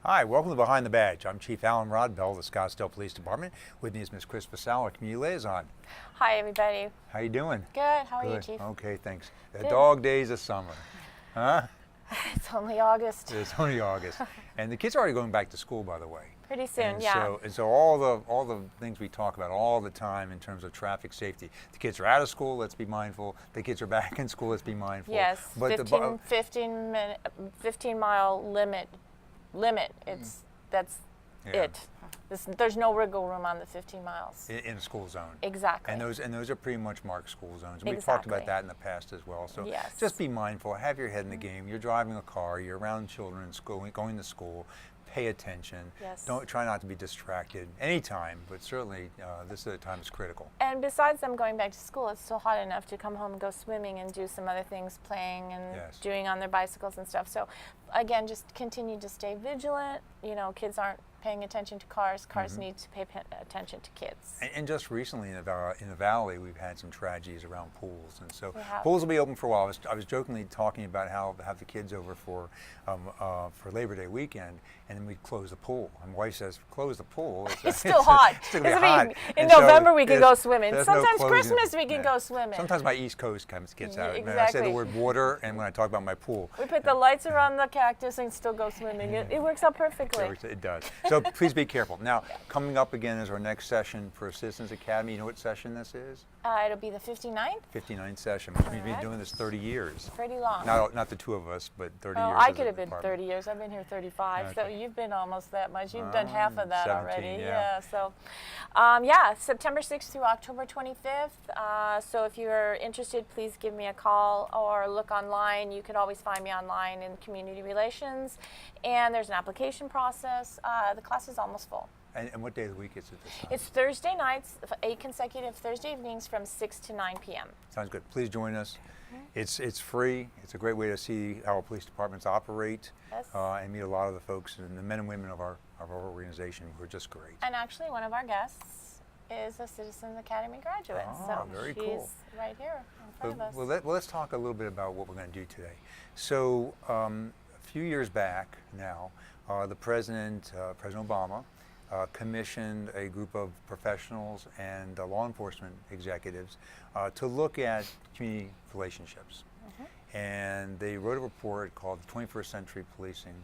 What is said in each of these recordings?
Hi, welcome to Behind the Badge. I'm Chief Alan Rodbell of the Scottsdale Police Department. With me is Ms. Chris Vasal, our community liaison. Hi, everybody. How you doing? Good. How are Good. you, Chief? Okay, thanks. The Good. dog days of summer. Huh? It's only August. It's only August. And the kids are already going back to school, by the way. Pretty soon, And yeah. So all the things we talk about all the time in terms of traffic safety. The kids are out of school, let's be mindful. The kids are back in school, let's be mindful. Yes, But 15 mile limit. That's Yeah. it. There's no wiggle room on the 15 miles. in a school zone. Exactly. And those are pretty much marked school zones. And we've talked about Exactly. that in the past as well. So Yes. just be mindful, have your head in the game. You're driving a car, you're around children in school, going to school. Pay attention. Yes. Don't try not to be distracted anytime, but certainly this time is critical. And besides them going back to school, it's still hot enough to come home and go swimming and do some other things, playing and Yes. doing on their bicycles and stuff. So again, just continue to stay vigilant. You know, kids aren't paying attention to cars. Cars need to pay attention to kids. And just recently in the valley, we've had some tragedies around pools, and so We have. pools will be open for a while. I was jokingly talking about how have the kids over for Labor Day weekend, and then we close the pool. And my wife says, "Close the pool." It's still hot. It's still gonna be I hot. mean, in And so November we can go there's- swimming. there's no Sometimes closing. Christmas we can Yeah. go swimming. Sometimes my East Coast gets out. Yeah, When I say the exactly. word water, and when I talk about my pool, We put the lights around the cactus and still go swimming. It works out perfectly. it does. So please be careful. Now, coming up again is our next session for Citizens Academy. You know what session this is? It'll be the 59th. 59th session, which means we've been Correct. doing this 30 years. Pretty long. Not the two of us, but 30 Oh, years. I as could a have been department. 30 years. I've been here 35, so Okay. you've been almost that much. You've done half of that 17, already. yeah. So, September 6th through October 25th. So if you're interested, please give me a call or look online. You could always find me online in Community Relations, and there's an application process. The class is almost full. And what day of the week is it this time? It's Thursday nights, 8 consecutive Thursday evenings from 6 to 9 p.m. Sounds good. Please join us. It's free. It's a great way to see how our police departments operate, Yes. and meet a lot of the folks and the men and women of our organization who are just great. And actually, one of our guests is a Citizens Academy graduate. Ah, so very she's cool. right here in front of us. Well, let's talk a little bit about what we're going to do today. So a few years back now, the President Obama, commissioned a group of professionals and law enforcement executives to look at community relationships. And they wrote a report called the 21st Century Policing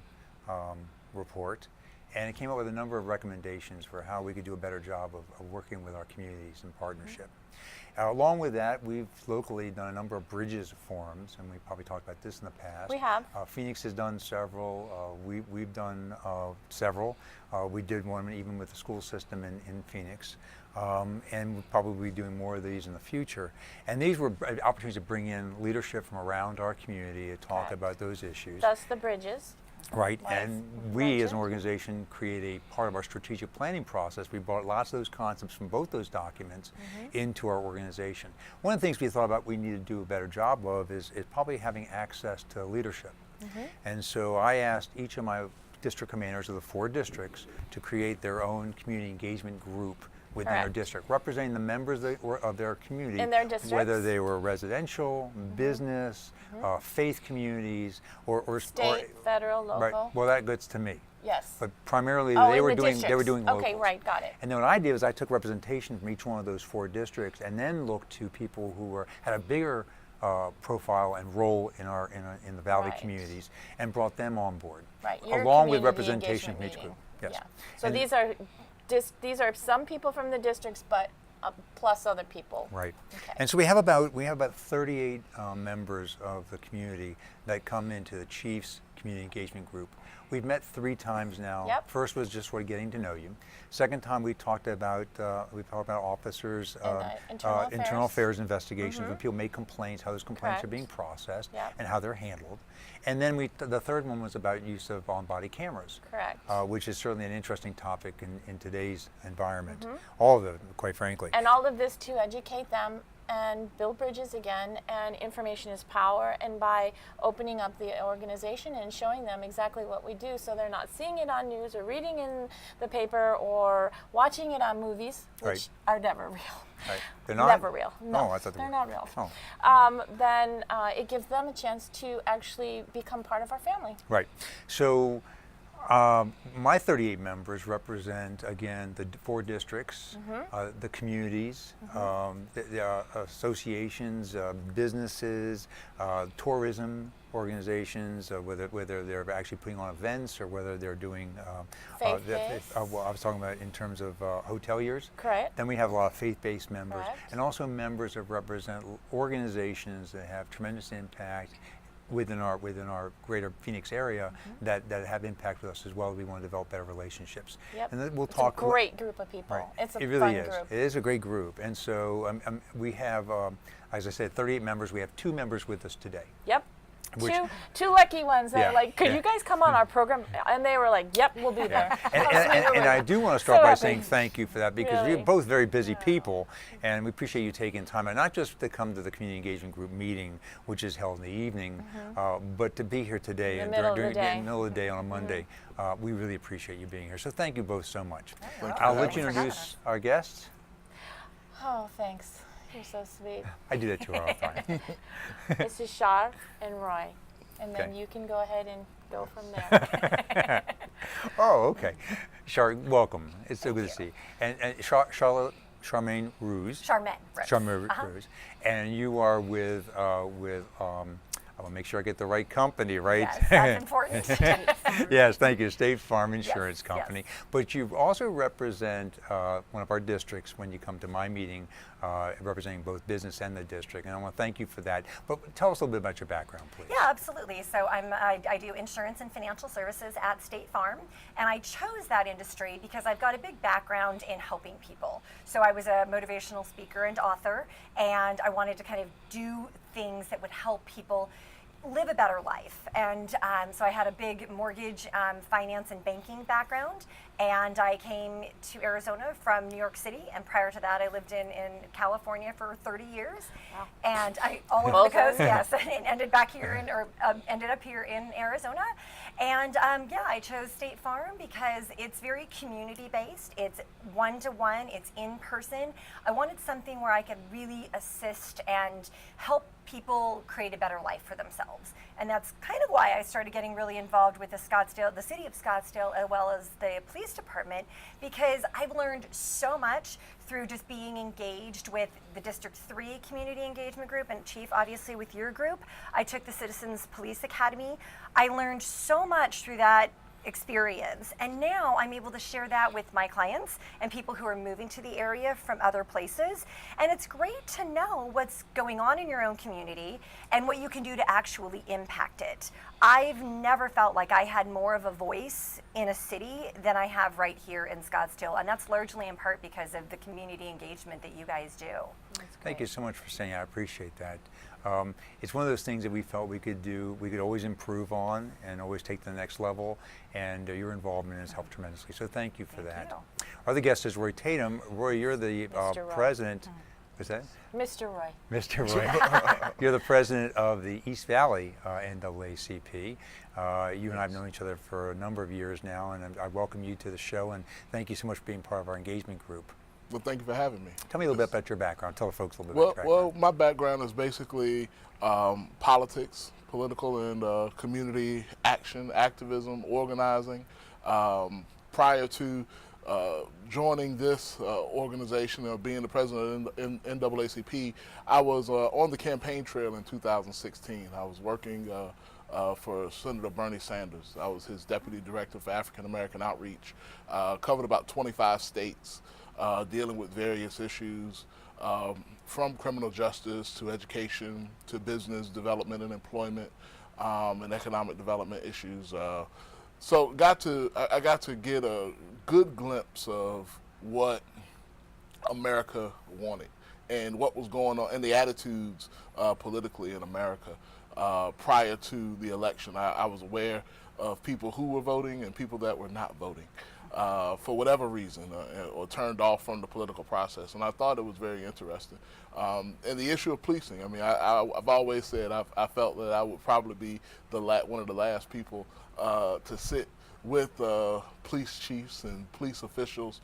Report, and it came up with a number of recommendations for how we could do a better job of working with our communities in partnership. Along with that, we've locally done a number of bridges forums, and we probably talked about this in the past. We have. Phoenix has done several. We've done several. We did one even with the school system in Phoenix, and we'll probably be doing more of these in the future. And these were opportunities to bring in leadership from around our community to talk Correct. about those issues. Thus the bridges. Right, was and we as an mentioned. organization create a part of our strategic planning process. We brought lots of those concepts from both those documents into our organization. One of the things we thought about we need to do a better job of is probably having access to leadership. And so I asked each of my district commanders of the 4 districts to create their own community engagement group within their Correct. district, representing the members of their community, In their districts. whether they were residential, business, faith communities, or State, federal, local. Right. Well, that gets to me. Yes. But primarily, Oh, they in were the doing districts. locals. Okay, right, got it. And then what I did was I took representation from each one of those 4 districts, and then looked to people who had a bigger profile and role in the valley Right. communities, and brought them on board, Right. Your along with community representation from engagement each group. meeting. Yes. Yeah. So And- these are some people from the districts, but plus other people. Right. Okay. And so we have about 38 members of the community that come into the Chiefs Community Engagement Group. We've met 3 times now. Yep. First was just sort of getting to know you. Second time we talked about officers, And, internal affairs investigations, when people make complaints, how those complaints are Correct. being processed, Yep. and how they're handled. And then the third one was about use of on-body cameras. Correct. Which is certainly an interesting topic in today's environment. Mm-hmm. All of them, quite frankly. And all of this to educate them and build bridges again, and information is power, and by opening up the organization and showing them exactly what we do, so they're not seeing it on news or reading in the paper or watching it on movies, which Right. are never real. Right. They're not? Never real. No, Oh, I thought they they're were. not real. Oh. Then it gives them a chance to actually become part of our family. Right. So My 38 members represent, again, the 4 districts, the communities, the associations, businesses, tourism organizations, whether they're actually putting on events or whether they're doing, well, I was talking about in terms of hoteliers. Correct. Then we have a lot of faith-based members, Correct. and also members that represent organizations that have tremendous impact within our greater Phoenix area that have impact with us as well. We want to develop better relationships. Yep. And then we'll It's talk. a great group of people. Right. It's a It really fun is. group. It is a great group. And so we have, as I said, 38 members. We have 2 members with us today. Yep. Which- Two lucky ones that Yeah, are like, could yeah. you guys come on our program? And they were like, yep, we'll be there. And I do want to start So by happy. saying thank you for that, because Really? you're both very busy people, and we appreciate you taking time, and not just to come to the community engagement group meeting, which is held in the evening, but to be here today In the middle of the in day. the middle of the day on a Monday. We really appreciate you being here. So thank you both so much. Thank I'll you. let you Thanks for having introduce our guests. Oh, thanks. You're so sweet. I do that to her all the time. This is Shar and Roy. And then Okay. you can go ahead and go from there. Oh, okay. Welcome. It's so good to see you. And Charmaine Ruse. Charmaine. Rose. Charmaine Ruse. And you are with I want to make sure I get the right company, right? Yes, that's important. Yes, thank you, State Farm Insurance yes. Company. But you also represent one of our districts when you come to my meeting, representing both business and the district. And I want to thank you for that. But tell us a little bit about your background, please. Yeah, absolutely. So I do insurance and financial services at State Farm, and I chose that industry because I've got a big background in helping people. So I was a motivational speaker and author, and I wanted to kind of do things that would help people live a better life. And so I had a big mortgage, finance, and banking background. And I came to Arizona from New York City. And prior to that, I lived in California for 30 years. Wow. And I all over the Both coast, of them. yes. And ended up here in Arizona. And yeah, I chose State Farm because it's very community-based. It's one-to-one. It's in person. I wanted something where I could really assist and help people create a better life for themselves. And that's kind of why I started getting really involved with the city of Scottsdale, as well as the police department, because I've learned so much through just being engaged with the District 3 Community Engagement Group, and Chief, obviously, with your group. I took the Citizens Police Academy. I learned so much through that experience, and now I'm able to share that with my clients and people who are moving to the area from other places. And it's great to know what's going on in your own community and what you can do to actually impact it. I've never felt like I had more of a voice in a city than I have right here in Scottsdale, and that's largely in part because of the community engagement that you guys do. Thank you so much for saying that. I appreciate that. It's one of those things that we felt we could do, we could always improve on and always take to the next level, and your involvement has helped tremendously. So thank you for that. Our other guest is Roy Tatum. Roy, you're the Mr. Roy. president. What's that? Mr. Roy. Mr. Roy. You're the president of the East Valley NAACP. You and I have known each other for a number of years now, and I welcome you to the show, and thank you so much for being part of our engagement group. Well, thank you for having me. Tell me a little bit about your background. Tell the folks a little bit about your background. Well, my background is basically politics, political and community action, activism, organizing. Prior to joining this organization or being the president of NAACP, I was on the campaign trail in 2016. I was working for Senator Bernie Sanders. I was his deputy director for African American outreach, covered about 25 states, dealing with various issues, from criminal justice to education to business development and employment, and economic development issues. So I got to get a good glimpse of what America wanted and what was going on and the attitudes politically in America prior to the election. I was aware of people who were voting and people that were not voting for whatever reason or turned off from the political process. And I thought it was very interesting. And the issue of policing, I mean, I've always said I felt that I would probably be one of the last people to sit with police chiefs and police officials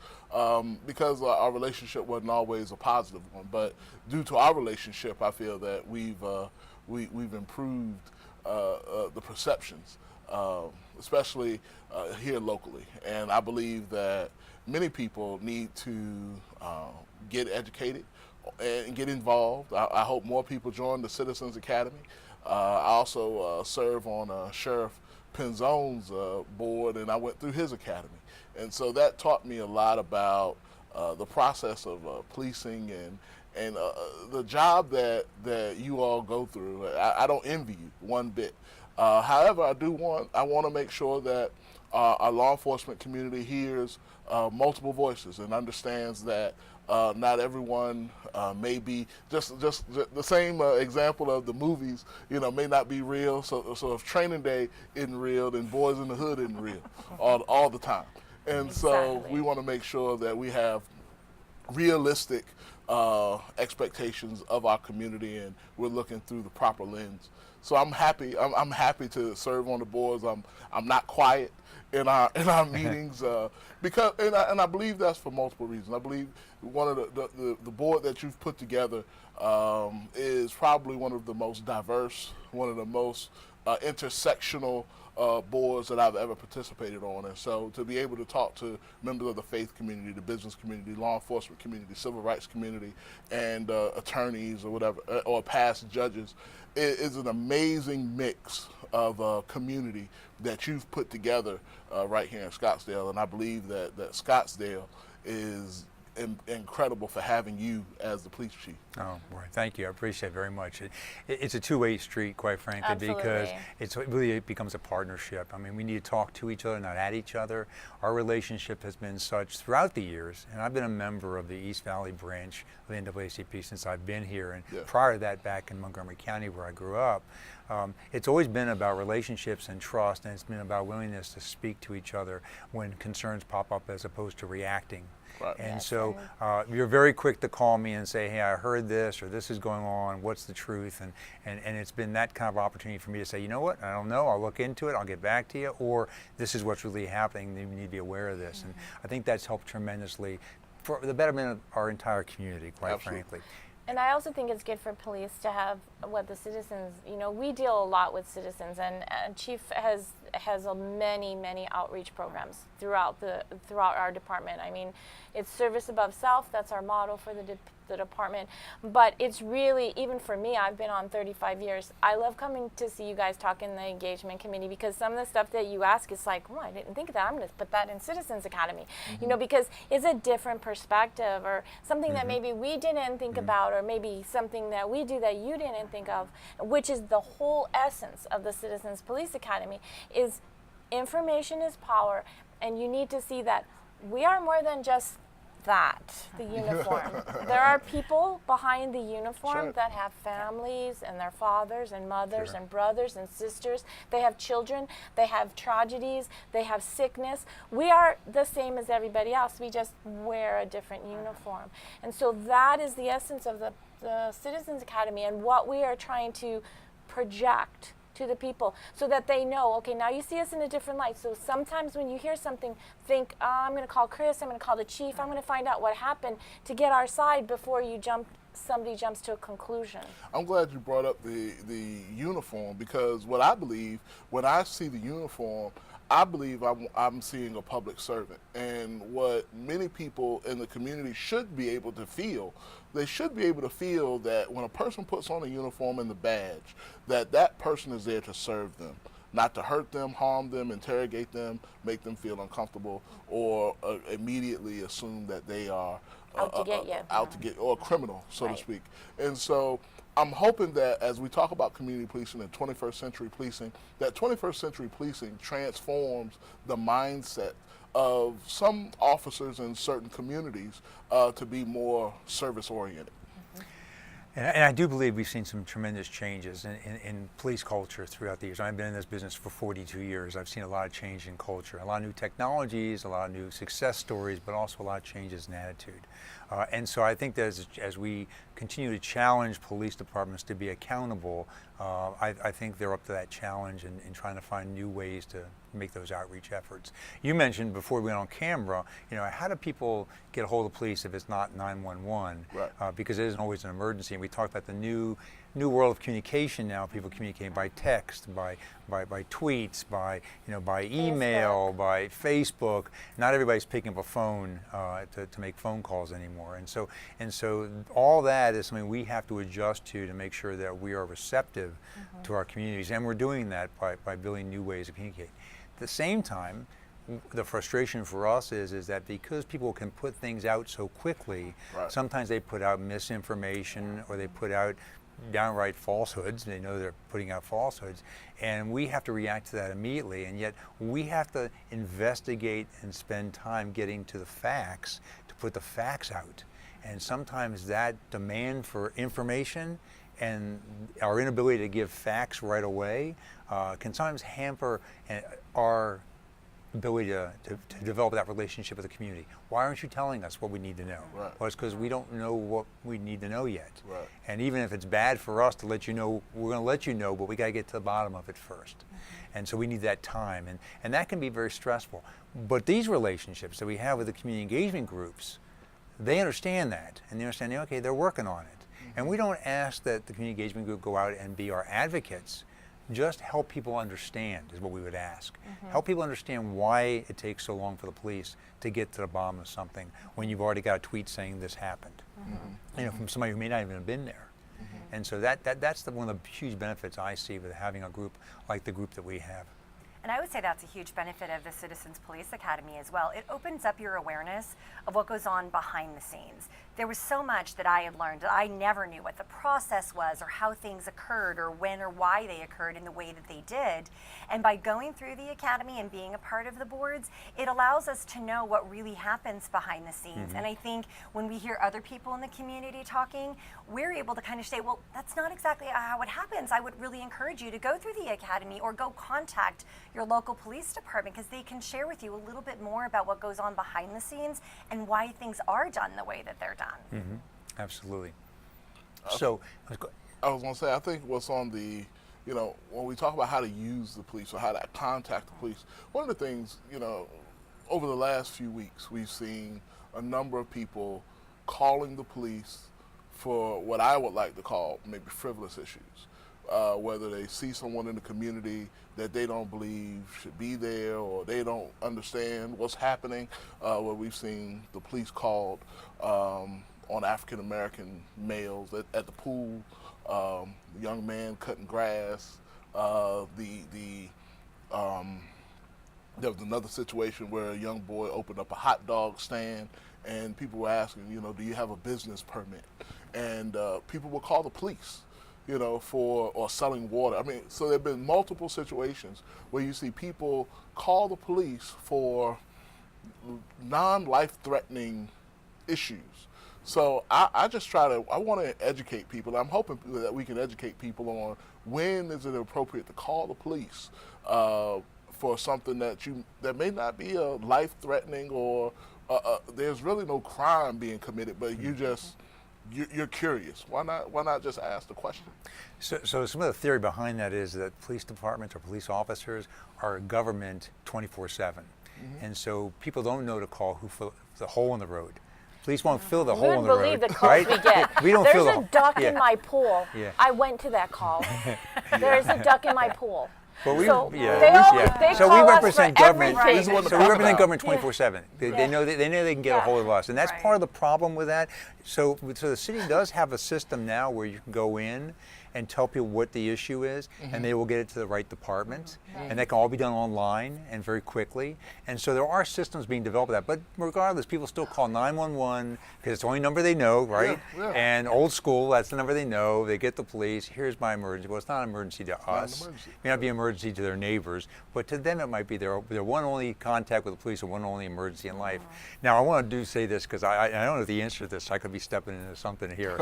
because our relationship wasn't always a positive one. But due to our relationship, I feel that we've improved the perceptions especially here locally. And I believe that many people need to get educated and get involved. I hope more people join the Citizens Academy. I also serve on Sheriff Penzone's board, and I went through his academy. And so that taught me a lot about the process of policing and the job that you all go through. I don't envy you one bit. However, I want to make sure that our law enforcement community hears multiple voices and understands that not everyone may be just the same example of the movies, may not be real. So if Training Day isn't real, then Boys in the Hood isn't real all the time. And so Exactly. we want to make sure that we have realistic expectations of our community, and we're looking through the proper lens. So I'm happy. I'm happy to serve on the boards. I'm not quiet in our meetings because I believe that's for multiple reasons. I believe one of the board that you've put together is probably one of the most diverse, one of the most intersectional boards that I've ever participated on. And so to be able to talk to members of the faith community, the business community, law enforcement community, civil rights community, and attorneys or whatever, or past judges, is an amazing mix of community that you've put together right here in Scottsdale. And I believe that Scottsdale is incredible for having you as the police chief. Oh, boy, thank you. I appreciate it very much. It's a two-way street, quite frankly, because it becomes a partnership. I mean, we need to talk to each other, not at each other. Our relationship has been such throughout the years, and I've been a member of the East Valley branch of the NAACP since I've been here, and prior to that, back in Montgomery County, where I grew up. It's always been about relationships and trust, and it's been about willingness to speak to each other when concerns pop up as opposed to reacting. Right. And so you're very quick to call me and say, hey, I heard this, or this is going on, what's the truth? And it's been that kind of opportunity for me to say, you know what, I don't know, I'll look into it, I'll get back to you, or this is what's really happening, you need to be aware of this. And I think that's helped tremendously for the betterment of our entire community, quite frankly. And I also think it's good for police to have what the citizens, we deal a lot with citizens, and Chief has many outreach programs throughout our department. I mean, it's service above self. That's our motto for the department. But it's really, even for me, I've been on 35 years. I love coming to see you guys talk in the engagement committee, because some of the stuff that you ask is like, oh, I didn't think of that. I'm going to put that in Citizens Academy. Because it's a different perspective, or something that maybe we didn't think about, or maybe something that we do that you didn't think of, which is the whole essence of the Citizens Police Academy, is information is power, and you need to see that we are more than just the uniform. There are people behind the uniform that have families, and their fathers and mothers and brothers and sisters. They have children, they have tragedies, they have sickness. We are the same as everybody else. We just wear a different uniform. And so that is the essence of the Citizens Academy, and what we are trying to project to the people, so that they know, okay, now you see us in a different light. So sometimes when you hear something, think, I'm going to call Chris, I'm going to call the chief, I'm going to find out what happened, to get our side before somebody jumps to a conclusion. I'm glad you brought up the uniform, because what I believe, when I see the uniform, I believe I'm seeing a public servant. And what many people in the community should be able to feel, they should be able to feel that when a person puts on a uniform and the badge, that person is there to serve them, not to hurt them, harm them, interrogate them, make them feel uncomfortable, or immediately assume that they are out to get you. Or a criminal, so to speak. And so I'm hoping that as we talk about community policing and 21st century policing, that 21st century policing transforms the mindset of some officers in certain communities to be more service oriented. And I do believe we've seen some tremendous changes in police culture throughout the years. I've been in this business for 42 years. I've seen a lot of change in culture, a lot of new technologies, a lot of new success stories, but also a lot of changes in attitude. And so I think that as we continue to challenge police departments to be accountable, I think they're up to that challenge in trying to find new ways to make those outreach efforts. You mentioned before we went on camera, how do people get a hold of police if it's not 911? Right. Because it isn't always an emergency. And we talked about the new new world of communication now. People communicate by text, by tweets, by by email, by Facebook. Not everybody's picking up a phone to make phone calls anymore, and so all that is something we have to adjust to make sure that we are receptive to our communities, and we're doing that by building new ways of communicating. At the same time, the frustration for us is that because people can put things out so quickly, sometimes they put out misinformation or they put out downright falsehoods. They know they're putting out falsehoods, and we have to react to that immediately, and yet we have to investigate and spend time getting to the facts to put the facts out. And sometimes that demand for information and our inability to give facts right away can sometimes hamper our ability to develop that relationship with the community. Why aren't you telling us what we need to know? Right. Well, it's because we don't know what we need to know yet. Right. And even if it's bad for us to let you know, we're going to let you know, but we got to get to the bottom of it first. And so we need that time, and that can be very stressful. But these relationships that we have with the community engagement groups, they understand that, and they understand, okay, they're working on it. And we don't ask that the community engagement group go out and be our advocates. Just help people understand is what we would ask. Help people understand why it takes so long for the police to get to the bottom of something when you've already got a tweet saying this happened. From somebody who may not even have been there. And so that's one of the huge benefits I see with having a group like the group that we have. And I would say that's a huge benefit of the Citizens Police Academy as well. It opens up your awareness of what goes on behind the scenes. There was so much that I had learned that I never knew what the process was or how things occurred or when or why they occurred in the way that they did. And by going through the academy and being a part of the boards, it allows us to know what really happens behind the scenes. And I think when we hear other people in the community talking, we're able to kind of say, well, that's not exactly how it happens. I would really encourage you to go through the academy or go contact your local police department, because they can share with you a little bit more about what goes on behind the scenes and why things are done the way that they're done. Absolutely. So, I was going to say, I think what's on the, when we talk about how to use the police or how to contact the police, one of the things, over the last few weeks, we've seen a number of people calling the police for what I would like to call maybe frivolous issues. Whether they see someone in the community that they don't believe should be there, or they don't understand what's happening, where we've seen the police called on African American males at the pool, young man cutting grass. There was another situation where a young boy opened up a hot dog stand, and people were asking, do you have a business permit? And people would call the police, or selling water. I mean, so there have been multiple situations where you see people call the police for non-life-threatening issues. So I want to educate people. I'm hoping that we can educate people on when is it appropriate to call the police for something that may not be a life-threatening, or there's really no crime being committed, but you're curious. Why not just ask the question? So some of the theory behind that is that police departments or police officers are government 24/7, and so people don't know to call who fill the hole in the road. Police won't fill the hole in the road. You wouldn't believe the calls we get. We don't There's fill a duck in my pool. Yeah. I went to that call. There's a duck in my pool. Well, they call represent us for government. everything. So we represent government 24/7. They know they can get a hold of us, and that's part of the problem with that. So the city does have a system now where you can go in and tell people what the issue is, and they will get it to the right department, and that can all be done online and very quickly. And so there are systems being developed for that. But regardless, people still call 911 because it's the only number they know, right? Yeah. And old school, that's the number they know. They get the police. Here's my emergency. Well, it's not an emergency to us. It may not be an emergency to their neighbors, but to them it might be their one only contact with the police or one only emergency in life. Now, I want to say this because I don't know the answer to this. I could be stepping into something here.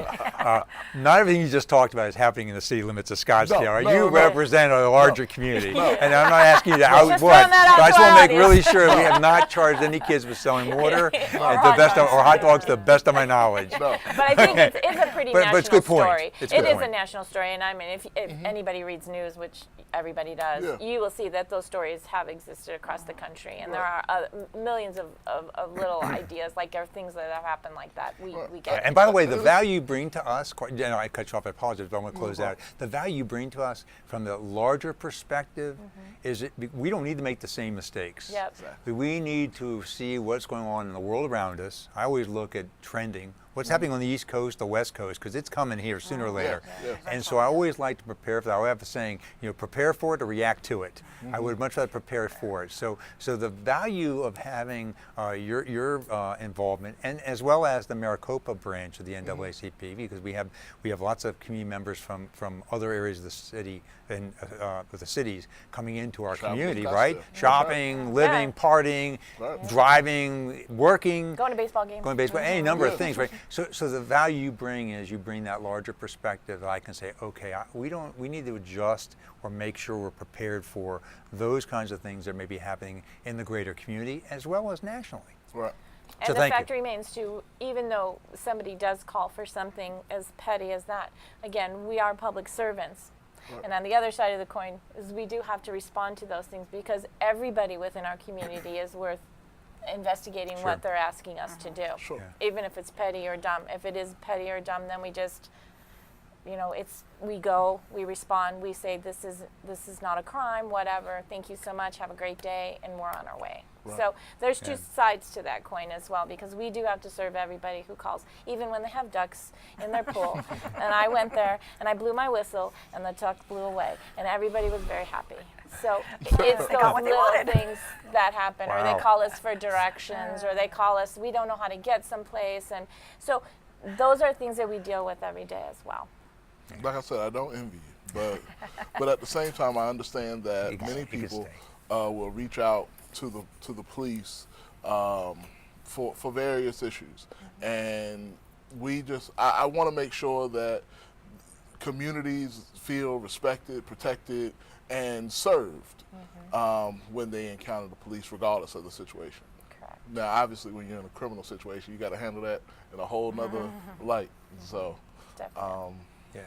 Not everything you just talked about is happening in the city limits of Scottsdale. You represent a larger community, and I'm not asking you to outvote. But I just want to make really sure we have not charged any kids with selling water or hot dogs to the best of my knowledge. But I think it's a pretty national it's a good point. story. It is a national story, and I mean, if anybody reads news, which everybody does, you will see that those stories have existed across the country, and there are millions of little ideas, like things that have happened like that. We get. And by the way, the value you bring to us, I cut you off, I apologize, but I want to close goes out. The value you bring to us from the larger perspective is we don't need to make the same mistakes. Yep. Exactly. We need to see what's going on in the world around us. I always look at trending. What's happening on the East Coast, the West Coast, because it's coming here sooner or later. Yeah. And so I always like to prepare for that. I have a saying, prepare for it or react to it. I would much rather prepare for it. So the value of having your involvement, and as well as the Maricopa branch of the NAACP, because we have lots of community members from other areas of the city and the cities coming into our Traveling community, Scottsdale. right? Shopping, living, Yeah. partying, Right. working, working. Going to baseball games. Going to baseball, any number of things, right? So the value you bring is you bring that larger perspective that I can say, okay, we need to adjust or make sure we're prepared for those kinds of things that may be happening in the greater community as well as nationally. Right. And So the thank fact you. remains too, even though somebody does call for something as petty as that, again, we are public servants. Right. And on the other side of the coin is we do have to respond to those things because everybody within our community is worth investigating Sure. what they're asking us to do. Sure. Yeah. Even if it's petty or dumb. If it is petty or dumb, then we just, we go, we respond, we say this is not a crime, whatever. Thank you so much. Have a great day, and we're on our way. Right. So there's two Yeah. sides to that coin as well, because we do have to serve everybody who calls, even when they have ducks in their pool. And I went there and I blew my whistle, and the duck blew away, and everybody was very happy. So it's They those got what they little wanted. things that happen, or Wow. they call us for directions, or they call us, we don't know how to get someplace, and so those are things that we deal with every day as well. Like I said, I don't envy you, but at the same time, I understand that You can- many you can people stay. will reach out to the police for various issues, and I want to make sure that communities feel respected, protected, and served when they encounter the police, regardless of the situation. Correct. Now, obviously, when you're in a criminal situation, you got to handle that in a whole nother light. So, Definitely. Yeah.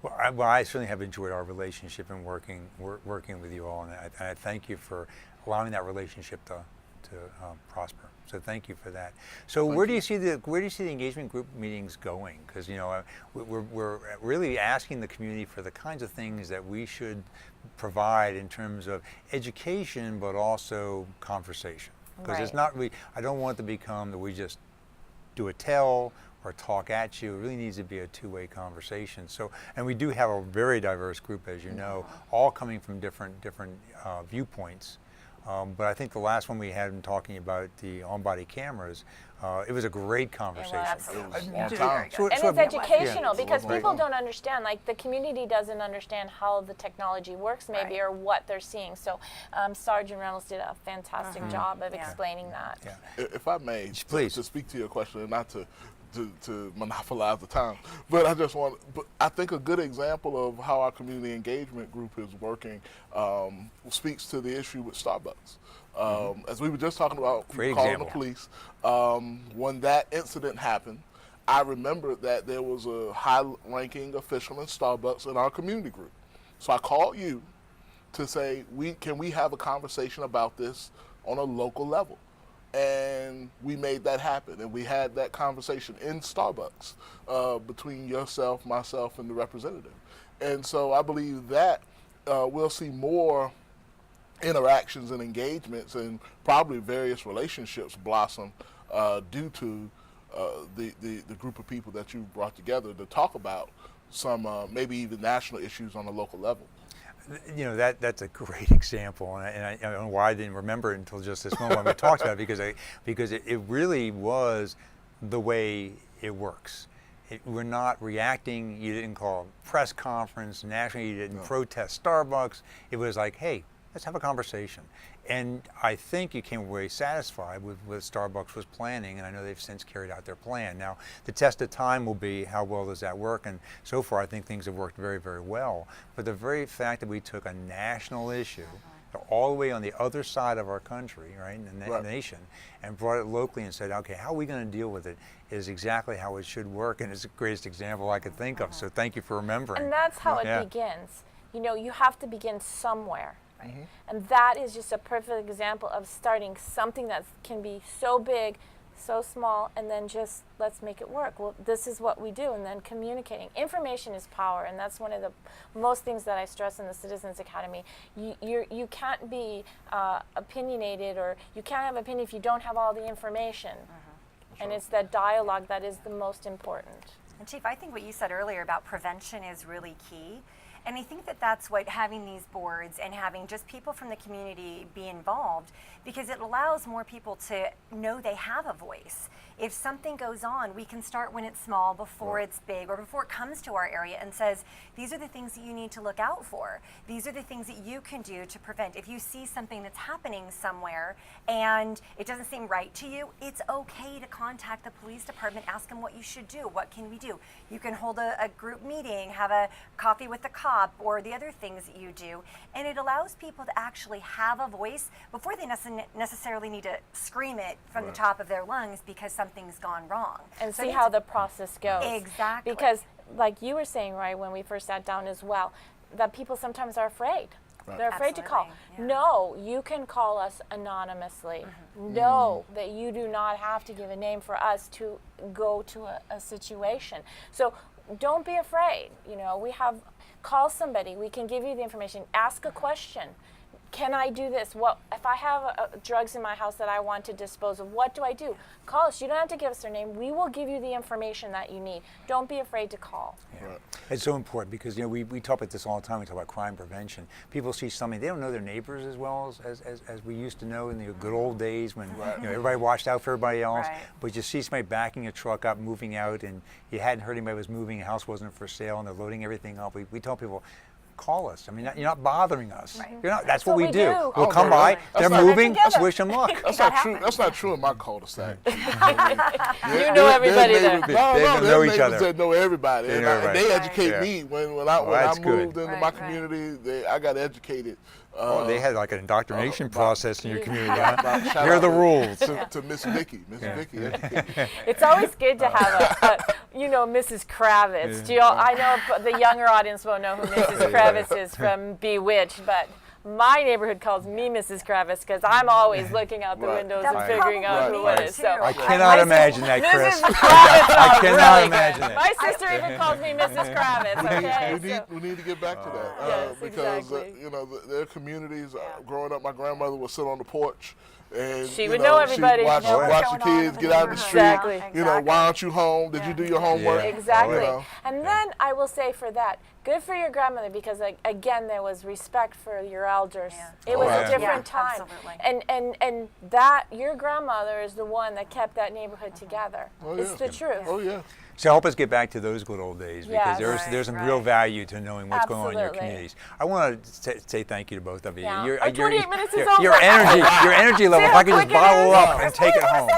Well, I certainly have enjoyed our relationship and working with you all, and I thank you for allowing that relationship to prosper. So thank you for that. So where do you see the engagement group meetings going? Because we're really asking the community for the kinds of things that we should provide in terms of education, but also conversation. Because it's Right. not really. I don't want it to become that we just do a tell or talk at you. It really needs to be a two-way conversation. So, and we do have a very diverse group, as you know, all coming from different viewpoints. But I think the last one we had in talking about the on-body cameras, it was a great conversation. absolutely. it was Yeah. on Very time. good. So- And so- it's educational Yeah. because Right. people don't understand, like the community doesn't understand how the technology works maybe Right. or what they're seeing. So Sergeant Reynolds did a fantastic job of Yeah. explaining that. Yeah. If I may, Please. to speak to your question, and not to monopolize the time, but I think a good example of how our community engagement group is working speaks to the issue with Starbucks. As we were just talking about people Great calling example. the police, when that incident happened, I remembered that there was a high-ranking official in Starbucks in our community group. So I called you to say, can we have a conversation about this on a local level? And we made that happen, and we had that conversation in Starbucks between yourself, myself, and the representative. And so I believe that we'll see more interactions and engagements and probably various relationships blossom due to the group of people that you brought together to talk about some maybe even national issues on a local level. That's a great example, and I don't know why I didn't remember it until just this moment when we talked about it, because it really was the way it works. We're not reacting. You didn't call a press conference nationally. You didn't protest Starbucks. It was like, hey, let's have a conversation. And I think you came away satisfied with what Starbucks was planning, and I know they've since carried out their plan. Now, the test of time will be how well does that work, and so far I think things have worked very, very well. But the very fact that we took a national issue all the way on the other side of our country, right, in the Right. nation, and brought it locally and said, okay, how are we going to deal with it is exactly how it should work, and it's the greatest example I could think of. So thank you for remembering. And that's how it Yeah. begins. You have to begin somewhere. And that is just a perfect example of starting something that can be so big, so small, and then just let's make it work. Well, this is what we do, and then communicating. Information is power, and that's one of the most things that I stress in the Citizens Academy. You can't be opinionated, or you can't have opinion if you don't have all the information. And it's that dialogue that is the most important. And Chief, I think what you said earlier about prevention is really key. And I think that that's what having these boards and having just people from the community be involved, because it allows more people to know they have a voice. If something goes on, we can start when it's small, before it's big, or before it comes to our area, and says, these are the things that you need to look out for. These are the things that you can do to prevent. If you see something that's happening somewhere and it doesn't seem right to you, it's okay to contact the police department, ask them what you should do. What can we do? You can hold a group meeting, have a coffee with the cop, or the other things that you do. And it allows people to actually have a voice before they necessarily need to scream it from the top of their lungs because something's gone wrong. And So see it's how the process goes. Exactly. Because, like you were saying, right, when we first sat down as well, that people sometimes are afraid. They're afraid to call. Absolutely, yeah. No, you can call us anonymously. Know that you do not have to give a name for us to go to a situation. So don't be afraid. You know, call somebody. We can give you the information. Ask a question. Can I do this? What if I have drugs in my house that I want to dispose of? What do I do? Call us. You don't have to give us their name. We will give you the information that you need. Don't be afraid to call. Yeah. It's so important because we talk about this all the time. We talk about crime prevention. People see something, they don't know their neighbors as well as we used to know in the good old days when everybody watched out for everybody else. Right. But you see somebody backing a truck up, moving out, and you hadn't heard anybody was moving, the house wasn't for sale, and they're loading everything up. We tell people, call us. I mean, you're not bothering us. Right. You're not, that's what we do. do. We'll Oh, come really? by, they're That's not- moving, let's together. wish them luck. That's That not true. happens. That's not true in my cul-de-sac. You know everybody there. No, They no, know each neighbors other. that know everybody. They And know and everybody. they educate Yeah. me when I that's good. moved into my Right, community. I got educated. Oh, they had like an indoctrination process in your community. Shout Huh? out Here are the rules. to Miss Vicky. Miss Vicky educated me. It's always good to have Mrs. Kravitz. Do you all, I know the younger audience won't know who Mrs. Kravitz is from Bewitched, but my neighborhood calls me Mrs. Kravitz because I'm always looking out the Right. windows That and figuring out probably who is it is. too. So I I cannot imagine that, Chris. Mrs. Kravitz, I oh, cannot really imagine good. it. My sister even calls me Mrs. Kravitz. Okay, We need to get back to that Yes, because exactly. their communities. Growing up, my grandmother would sit on the porch. And She would know everybody. She'd watch, Know what's watch the going on kids in get the out in the street. neighborhood. Exactly. You know, why aren't you home? Did you do your homework? Yeah. Exactly. You know? And then I will say for that, good for your grandmother because again there was respect for your elders. Yeah. It was yeah. a different Yeah, time. absolutely. And that your grandmother is the one that kept that neighborhood together. Oh, It's yeah. the truth. Oh yeah. So help us get back to those good old days because Yes. there's some Right, real right. value to knowing what's going on in your Absolutely. communities. I want to say thank you to both of you. Yeah. Your- Our your- 28 minutes is your over. energy level, if I could just quick it bottle is. up and take it home.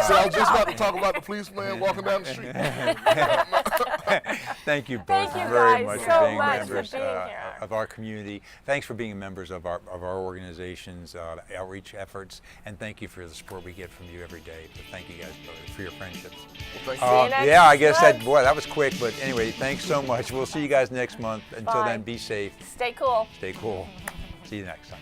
See, I was just about to talk about the policeman walking down the street. Thank you both Thank you very guys much so for being much for members being here. of our community. Thanks for being members of our organization's outreach efforts, and thank you for the support we get from you every day. So thank you guys both for your friendships. Well, thank See you next Yeah, I guess month. that was quick, but anyway, thanks so much. We'll see you guys next month. Until Bye. then, be safe, Stay cool. stay cool. See you next time.